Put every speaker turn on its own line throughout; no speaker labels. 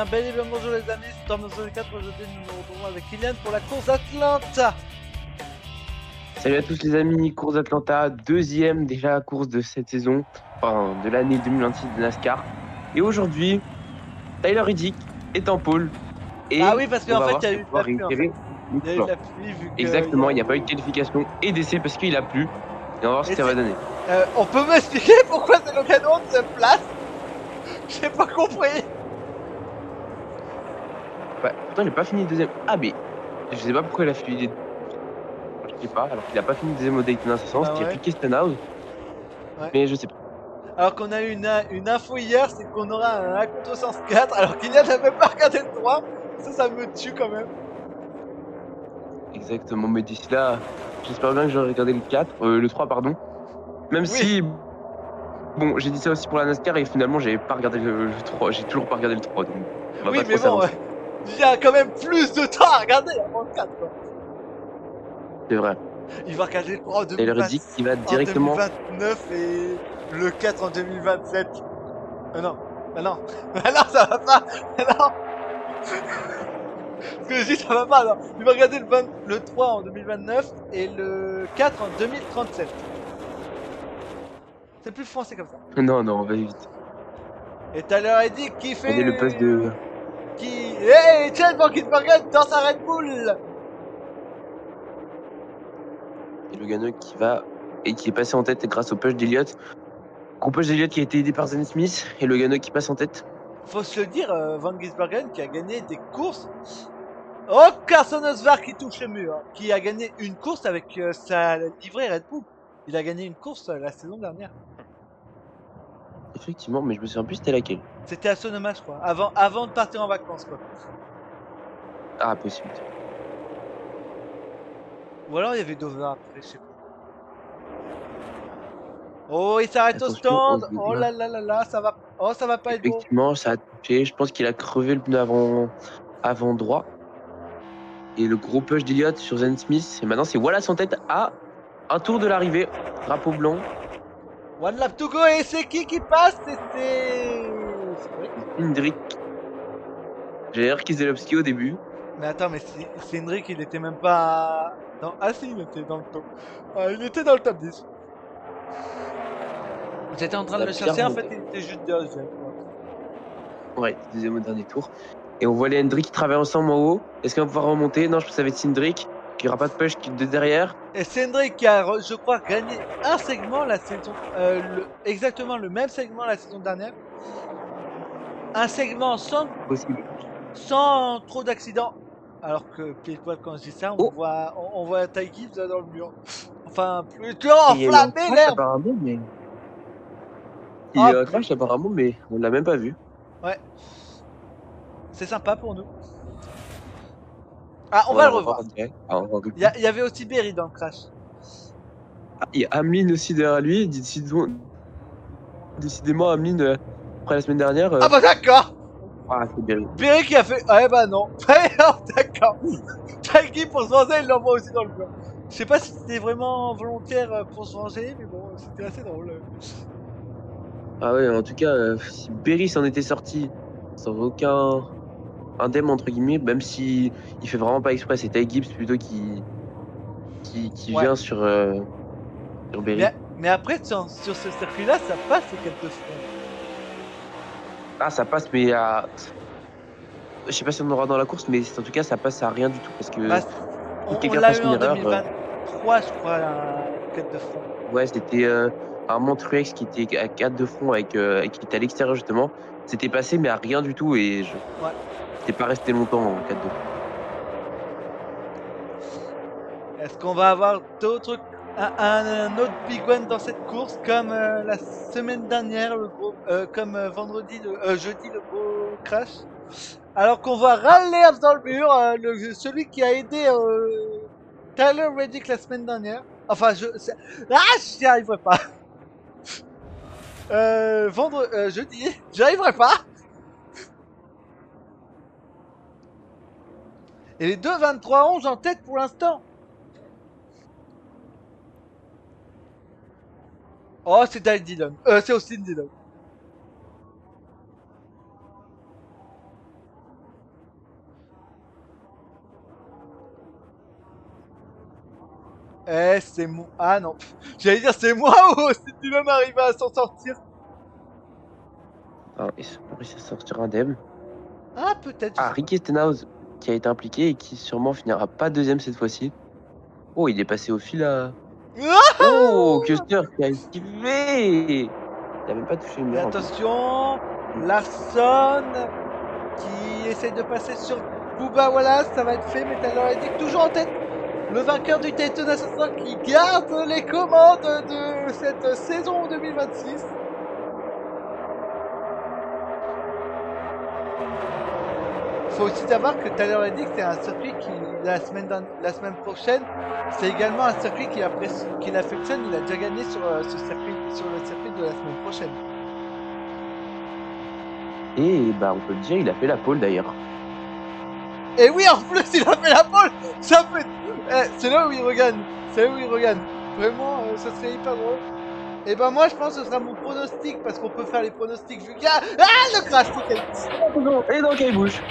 bien, bel et bien bonjour les amis, c'est Storm 04, aujourd'hui nous nous retrouvons avec Kylian pour la course Atlanta.
Salut à tous les amis, course Atlanta, deuxième déjà course de cette saison, enfin de l'année 2026 de NASCAR. Et aujourd'hui, Tyler Reddick est en pole
Ah
et
oui, parce
on
qu'en
va
fait
voir
il y a
s'il va
eu de la
pouvoir
pluie en fait.
réitérer le
Il y a eu de
plan.
la pluie vu que...
Exactement, il n'y a pas eu de qualification et d'essai parce qu'il a plu. Et on va voir ce
Et
que ça va donner.
on peut m'expliquer pourquoi c'est le canon de cette place? J'ai pas compris.
Ouais, pourtant, il n'a pas fini deuxième. Ah, mais je sais pas pourquoi il a fini. Je sais pas, alors qu'il n'a pas fini deuxième au Daytona 500, ce
Bah
qui est
ouais,
plus questionable,
ouais.
mais je sais pas.
Alors qu'on a eu une info hier, c'est qu'on aura un contresens 4, alors Kylian n'avait pas regardé le 3. Ça me tue quand même.
Exactement, mais d'ici là, j'espère bien que j'aurai regardé le 3, pardon. Même
Oui,
si. Bon, j'ai dit ça aussi pour la NASCAR et finalement, j'avais pas regardé le 3. J'ai toujours pas regardé le 3, donc on va
oui,
pas trop
mais bon,
s'avancer.
il y a quand même plus de temps à regarder avant le 4 quoi.
C'est vrai.
Il va regarder le 3 en
Taylor
2020,
Reddick qui va
en
directement.
2029 et le 4 en 2027. Non, non, non, ça va pas. Non, ce que je dis, ça va pas. Non. Il va regarder le 3 en 2029 et le 4 en 2037. C'est plus français comme ça.
Non, non, on va vite.
Et Tyler a dit qui
Regardez le poste
fait...
de.
Qui... Hey, Chad Vankinsbergen dans sa Red Bull.
Et le Gano qui va. Et qui est passé en tête grâce au push d'Eliott. Gros push d'Eliott qui a été aidé par Zen Smith. Et le Gano qui passe en tête.
Faut se le dire, Van Gisbergen qui a gagné des courses. Oh, Carson Osvar qui touche le mur. Qui a gagné une course avec sa livrée Red Bull. Il a gagné une course la saison dernière.
Effectivement, mais je me souviens plus c'était laquelle.
C'était à Sonoma, je crois. Avant de partir en vacances, quoi.
Ah, possible.
Ou alors il y avait Dover après, je sais pas. Oh, il s'arrête au
Attention, on se
stand. Oh
débat.
là là là là, ça va. Oh, ça va pas être beau.
Effectivement, ça a touché. Je pense qu'il a crevé le pneu avant droit. Et le gros push d'Eliott sur Zen Smith. Et maintenant, c'est Wallace en tête à un tour de l'arrivée. Drapeau blanc.
One lap to go et c'est qui passe? C'est...
Hendrick. J'ai l'air Kieselowski au début.
Mais attends, mais Cindric, il était même pas... dans... Ah si, il était dans le top. Ah, il était dans le top 10. J'étais en train de
La
le
pire
chercher, en fait,
montée.
il était juste deuxième.
Ouais, deuxième au dernier tour. Et on voit les Hendrick qui travaillent ensemble en haut. Est-ce qu'on va pouvoir remonter? Non, je pense que ça va être Cindric. Il n'y aura pas de push de derrière.
Et Cindric qui a, je crois, gagné un segment la saison... exactement le même segment la saison dernière. Un segment
Possible.
sans trop d'accidents. Alors que, pile poil, quand je dis ça,
Oh!
on voit Ty Gibbs dans le mur. Enfin, plutôt
Et il y a eu un
enflammer
crash
l'herbe.
apparemment, mais. Il y a
Ah,
eu un crash apparemment, mais on l'a même pas vu.
ouais, c'est sympa pour nous. Ah, on
On va
va
le
le
revoir
revoir.
en direct. Ah, on va
Il y avait aussi Berry dans le crash.
Ah, il y a Ameline aussi derrière lui. Décidément, Ameline, après la semaine dernière.
Ah bah d'accord.
Ah, c'est bien.
Berry qui a fait... Ah bah non. Ouais, non, d'accord. Ty Gibbs pour se venger, il l'envoie aussi dans le mur. Je sais pas si c'était vraiment volontaire pour se venger, mais bon, c'était assez drôle.
Ah ouais, en tout cas, si Berry s'en était sorti sans aucun indemne, entre guillemets, même si il fait vraiment pas exprès, c'est Ty Gibbs plutôt qui
Ouais.
vient sur Berry.
Mais après, sur ce circuit-là, ça passe au cap de front.
Ah, ça passe, mais je sais pas si on aura dans la course, mais en tout cas, ça passe à rien du tout parce
Bah,
que si
on
quelqu'un
l'a
fasse
eu
une
en
erreur,
2023, je crois, la quête de front.
ouais, c'était un Montruex qui était à 4 de front qui était à l'extérieur justement. C'était passé, mais à rien du tout et je
Ouais.
n'étais pas resté longtemps en 4 de front.
Est-ce qu'on va avoir d'autres, un autre big one dans cette course comme la semaine dernière, le gros, comme jeudi, le gros crash. Alors qu'on voit Raleigh dans le mur, celui qui a aidé Tyler Reddick la semaine dernière. Enfin, j'y arriverai pas. Jeudi, j'y arriverai pas. Et les deux 23-11 en tête pour l'instant. Oh, c'est Dale Dillon. C'est Austin Dillon. C'est moi. Ah non. J'allais dire c'est moi ou si tu même arrivé à s'en sortir.
Ah, ils ont réussi à sortir indemne.
Ah, peut-être, je
Ah,
sais pas.
Ricky Stenhouse qui a été impliqué et qui sûrement finira pas deuxième cette fois-ci. Oh, il est passé au fil à. Oh, Kuster qui a esquivé! Il a même pas touché le
Et
mur en plus.
attention, Larson qui essaye de passer sur Booba Wallace, ça va être fait, mais Taylor Reddick toujours en tête. Le vainqueur du Daytona 500 qui garde les commandes de cette saison 2026. Faut aussi savoir que Tyler Reddick, c'est un circuit qui, la semaine prochaine, c'est également un circuit qu'il affectionne. Il a déjà gagné sur, ce circuit, sur le circuit de la semaine prochaine.
Et bah, on peut le dire, il a fait la pole d'ailleurs.
Et oui, en plus, il a fait la pole. Ça fait. C'est là où il regagne. C'est là où il regagne. Vraiment, ça serait hyper drôle. Et ben moi, je pense que ce sera mon pronostic parce qu'on peut faire les pronostics vu qu'il y a. Ah, le crash ticket.
Et donc, il bouge.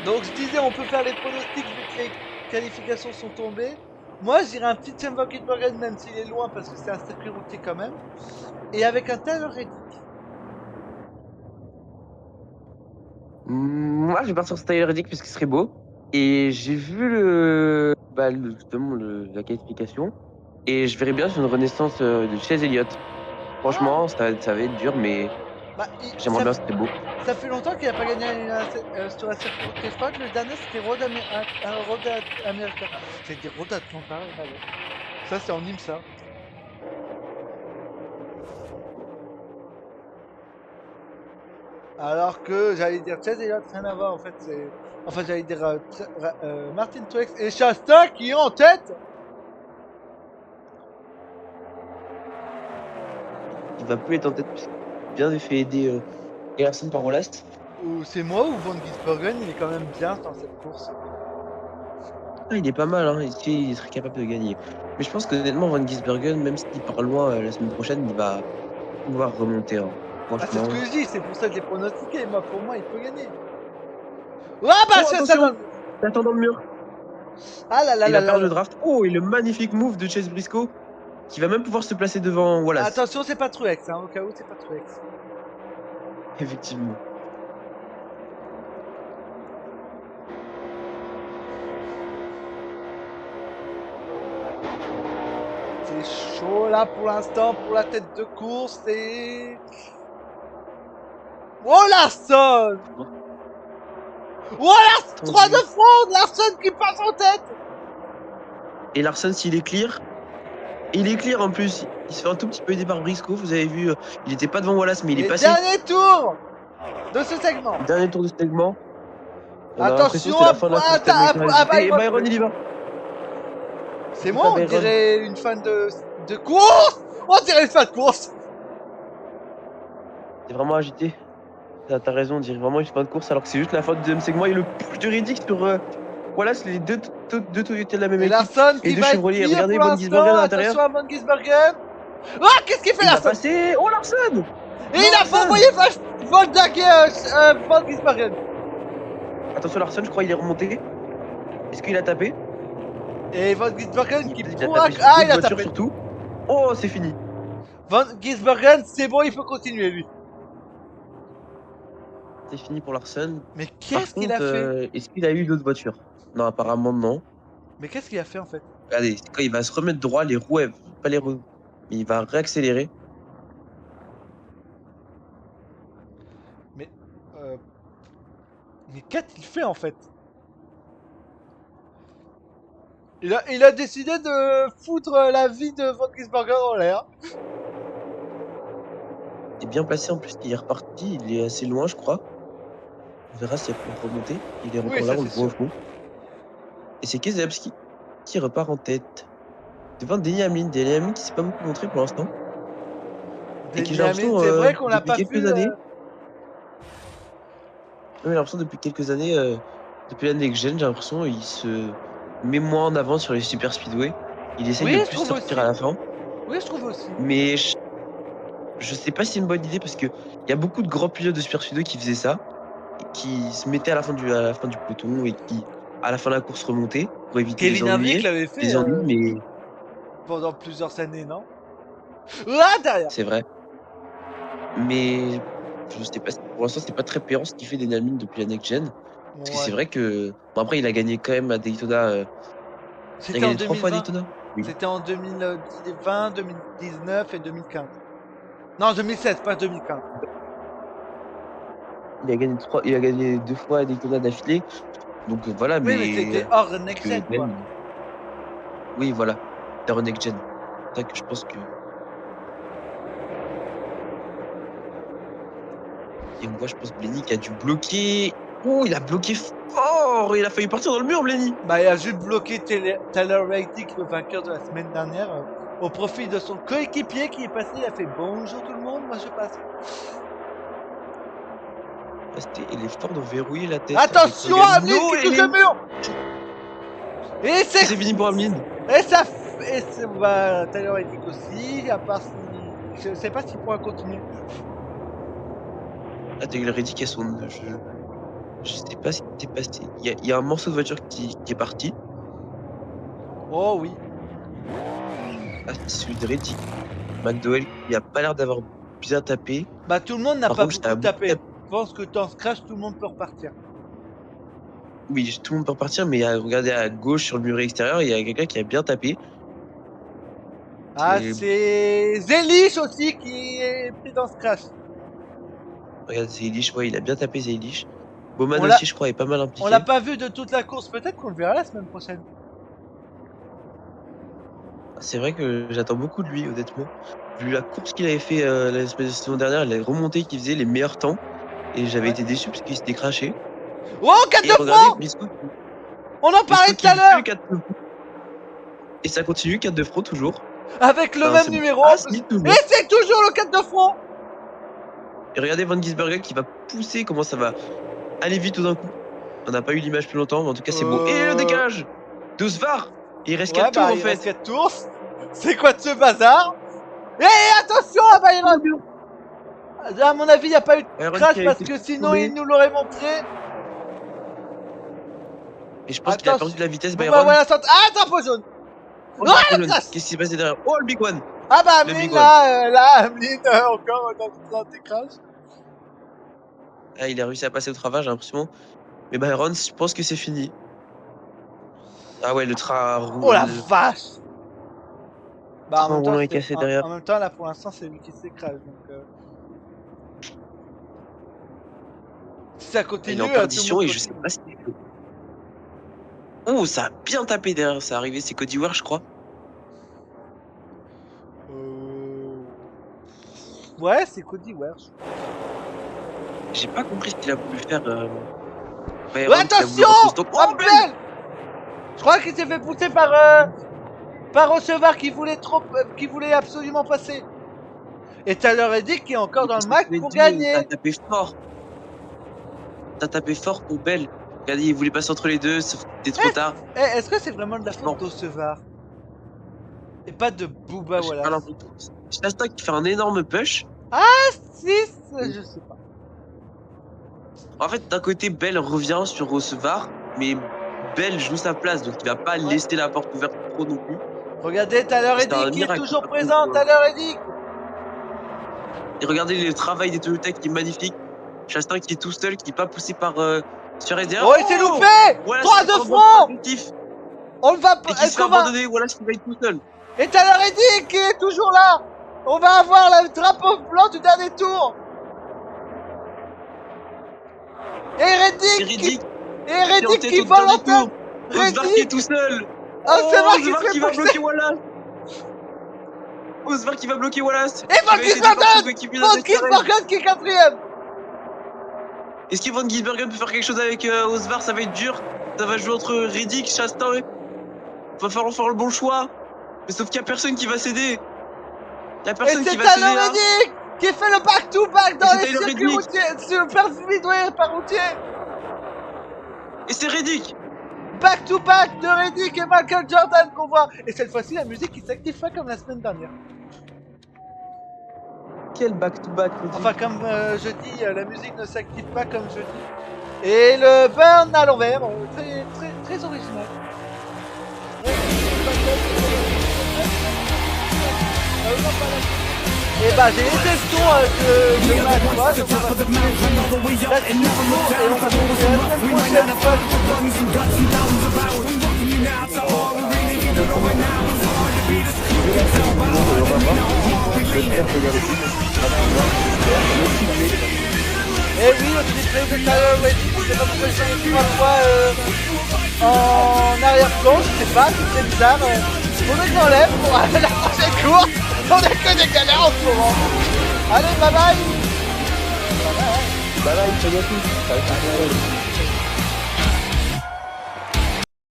Donc je disais, on peut faire les pronostics vu que les qualifications sont tombées. Moi, j'irai un petit Sam Valkenburgen même s'il est loin parce que c'est un circuit routier quand même. Et avec un Tyler Reddick.
Moi, je vais partir sur Tyler Reddick parce qu'il serait beau. Et j'ai vu justement la qualification. Et je verrais bien sur une renaissance de Chase Elliott. Franchement, ça va être dur, mais
Bah,
j'aimerais bien, c'était beau.
ça fait longtemps qu'il n'a pas gagné sur un circuit routier. Je crois que le dernier c'était Road America. J'ai dit Road Atlanta. Ça, c'est en IMSA. Alors que j'allais dire Chase Elliott, rien à voir en fait. Enfin, j'allais dire Martin Truex et Shasta qui est en tête.
Il va plus être en tête puisqu'il a bien fait aider Emerson par Wallace.
Ou c'est moi ou Van Gisbergen, il est quand même bien dans cette course.
Ah, il est pas mal, hein. Il serait capable de gagner. Mais je pense que honnêtement, Van Gisbergen, même s'il part loin la semaine prochaine, il va pouvoir remonter. Hein.
Ah, c'est ce
Franchement.
que je dis, c'est pour ça que j'ai pronostiqué. Moi, pour moi, il peut gagner. Ah bah,
Oh,
ça
attention!
donne.
Il attend dans le mur.
Ah là là
Il
là
va
là
perdre
là.
le draft. Oh, et le magnifique move de Chase Briscoe qui va même pouvoir se placer devant Wallace.
Attention, c'est pas Truex, hein, au cas où c'est pas Truex.
Effectivement.
C'est chaud là pour l'instant pour la tête de course et. Oh Larson! Oh Larson! 3 de fraude! Larson qui passe en tête!
Et Larson, s'il est clear, il est clear en plus. Il se fait un tout petit peu aider par Briscoe. Vous avez vu, il était pas devant Wallace, mais il est
Et
passé.
dernier tour de ce segment.
Dernier tour de segment. On a l'impression
Attention
que c'est la fin de la course. Et Byron, il y va.
C'est moi, on dirait une fan de course. On dirait une fan de course.
C'est vraiment agité. T'as raison, on dirait vraiment une fin de course alors que c'est juste la fin du deuxième segment et le push de Reddick sur Wallace, les deux Toyota de la même
Et
équipe.
Larson
Et
qui
deux
va
Chevrolet.
être
Regardez
pour
Van Gisbergen à l'intérieur.
attention à Van Gisbergen. Ah, qu'est-ce qu'il fait
Il va
Larson?
passer. Oh Larson!
Et il a pas envoyé Van Van Gisbergen.
Attention Larson, je crois qu'il est remonté. Est-ce qu'il a tapé?
Et Van Gisbergen qui
Il a
pourra...
tapé sur
Ah,
deux
il a
voitures
tapé.
surtout. Oh, c'est fini.
Van Gisbergen, c'est bon, il peut continuer lui.
C'est fini pour Larson.
Mais qu'est-ce qu'il a fait?
Est-ce qu'il a eu d'autres voitures? Non, apparemment non.
Mais qu'est-ce qu'il a fait en fait?
Regardez, quand il va se remettre droit, les roues, pas les roues, mais il va réaccélérer.
Mais... Mais qu'a-t-il fait en fait? Il a décidé de foutre la vie de Van Gisbergen en l'air.
Il est bien placé en plus, il est reparti, il est assez loin, je crois. On verra s'il peut remonter. Il est encore là, on le voit au fond. Et c'est Keselowski qui repart en tête. Devant Denny Hamlin. Denny Hamlin qui s'est pas beaucoup montré pour l'instant.
Et qui, j'ai l'impression, c'est vrai qu'on l'a pas vu.
Années, j'ai l'impression depuis quelques années, depuis l'année que j'ai l'impression il se met moins en avant sur les super speedway. Il essaye de plus sortir à la fin.
Oui, je trouve aussi.
Mais je sais pas si c'est une bonne idée parce que il y a beaucoup de grands pilotes de super speedway qui faisaient ça, qui se mettaient à la fin du peloton et qui à la fin de la course remonter pour éviter
Kevin Harvick l'avait fait
les ennuis, mais
pendant plusieurs années, non? Ah, derrière!
c'est vrai. Mais je sais pas, pour l'instant, c'est pas très payant ce qu'il fait Denny Hamlin depuis la Next Gen. Parce que
Ouais.
c'est vrai que. Bon, après, il a gagné quand même à Daytona. Il a
C'était en
gagné 3 fois à
2020.
Daytona. Oui.
C'était en 2020, 2019 et 2015. Non, 2016, pas 2015.
Il a gagné 2 fois à Daytona d'affilée. Donc voilà,
Oui, mais c'était hors next gen, quoi.
Oui, voilà. C'est hors Next Gen. C'est ça que je pense que. Et moi, je pense Blenny qui a dû bloquer. Oh, il a bloqué fort! Il a failli partir dans le mur, Blenny!
Bah, il a juste bloqué Tyler Reddick, le vainqueur de la semaine dernière, au profit de son coéquipier qui est passé. Il a fait bonjour tout le monde, moi je passe.
Il est fort de verrouiller la tête.
Attention,
avec
Hamlin qui touche le mur! Et c'est
fini pour Hamlin.
Et ça et bah, Tyler Reddick aussi, à part si. Je sais pas s'il pourra continuer.
Ah, Tyler Reddick a son. Je sais pas ce qui s'est passé. Il y a un morceau de voiture qui est parti.
Oh oui.
Ah, c'est celui de Reddick. McDowell, il a pas l'air d'avoir bien tapé.
Bah, tout le monde n'a
Par
pas
contre,
beaucoup tapé. Je pense que dans ce crash, tout le monde peut repartir.
Oui, tout le monde peut repartir, mais regardez à gauche sur le muret extérieur, il y a quelqu'un qui a bien tapé.
Ah, c'est Zelish aussi qui est pris dans ce crash.
Regarde, Zeilish, ouais, il a bien tapé Zeilish. Bowman aussi, je crois, est pas mal impliqué.
On l'a pas vu de toute la course, peut-être qu'on le verra la semaine prochaine.
C'est vrai que j'attends beaucoup de lui, honnêtement. Vu la course qu'il avait fait la saison dernière, les remontées qu'il faisait, les meilleurs temps. Et j'avais été déçu parce qu'il s'était craché.
Oh, 4 de front! On en parlait tout à l'heure!
Et ça continue, 4 de front toujours.
Avec le même numéro.
Ah,
et c'est toujours le 4 de front!
Et regardez Van Gisbergen qui va pousser, comment ça va aller vite tout d'un coup. On n'a pas eu l'image plus longtemps, mais en tout cas c'est beau. Et le décalage de Svar. Il reste 4 tours en fait.
Il reste 4 tours. C'est quoi de ce bazar? Et attention à Byron! À mon avis, il n'y a pas eu de crash parce que sinon il nous l'aurait montré.
Et je pense qu'il a perdu de la vitesse, Byron.
Bah voilà, ah, drapeau jaune!
Oh, qu'est-ce qui s'est passé derrière? Oh, le Big One!
Ah bah Hamlin Hamlin encore dans des crashs.
Ah, il a réussi à passer au travers, j'ai l'impression. Mais Byron, je pense que c'est fini. Ah ouais, le train roulant.
Oh la vache!
Bah, en même temps, est cassé derrière.
En même temps, là pour l'instant, c'est lui qui s'écrase. Donc, si ça continue,
il est en perdition et je sais pas si. Oh, ça a bien tapé derrière, ça arrivé, c'est Cody Ware, je crois.
Ouais, c'est Cody Ware.
J'ai pas compris ce qu'il a voulu faire.
Ouais, attention! Oh, belle! Je crois qu'il s'est fait pousser par Osevar qui voulait absolument passer. Et Tyler Reddick qui est encore dans le match pour gagner.
T'as tapé fort. T'as tapé fort pour Bell. Regardez, il voulait passer entre les deux, sauf que c'était trop tard.
Est-ce que c'est vraiment de la faute d'Osevar? Et pas de Bubba Wallace?
Chastain qui fait un énorme push.
Ah, si, je sais pas.
En fait, d'un côté, Bell revient sur Osevar, mais Bell joue sa place, donc il va pas laisser la porte ouverte trop non plus.
Regardez Tyler Reddick qui est toujours présent, Tyler Reddick.
Et regardez le travail des Toyota qui est magnifique. Chastain qui est tout seul, qui n'est pas poussé par Schreider.
Oh, il s'est loupé! Voilà, 3 de front! On le va...
Et qui se fait abandonner, voilà ce qui va être tout seul.
Et Tyler Reddick qui est toujours là. On va avoir le drapeau blanc du dernier tour. Et Reddick qui vole en tête.
Osvar qui est tout seul.
Osvar
qui va bloquer Wallace. Osvar qui va bloquer Wallace.
Et Van Gisbergen qui est 4ème.
Est-ce que Van Gisbergen peut faire quelque chose avec Osvar? Ça va être dur. Ça va jouer entre Reddick, Chastain. Va falloir faire le bon choix. Mais sauf qu'il n'y a personne qui va céder. Il n'y a personne qui va céder là.
Reddick qui fait le back-to-back dans les circuits routiers. Sur le speedway par routier.
Et c'est Reddick.
Back-to-back de Reddick et Michael Jordan qu'on voit. Et cette fois-ci, la musique qui s'active pas comme la semaine dernière.
Quel back-to-back?
Enfin, comme je dis, la musique ne s'active pas comme je dis. Et le burn à l'envers, très original. Et bah j'ai laissé le son de ma voix, donc on va continuer la suite et on va continuer la semaine Et oui, au triplé de Tyler Reddick, je sais pas pourquoi ils sont les 3 fois en arrière-plan, je sais pas, c'est très bizarre. Faudrait que j'enlève pour la prochaine course. On a que des galères en ce moment. Allez, bye bye.
Bye bye, salut à tous.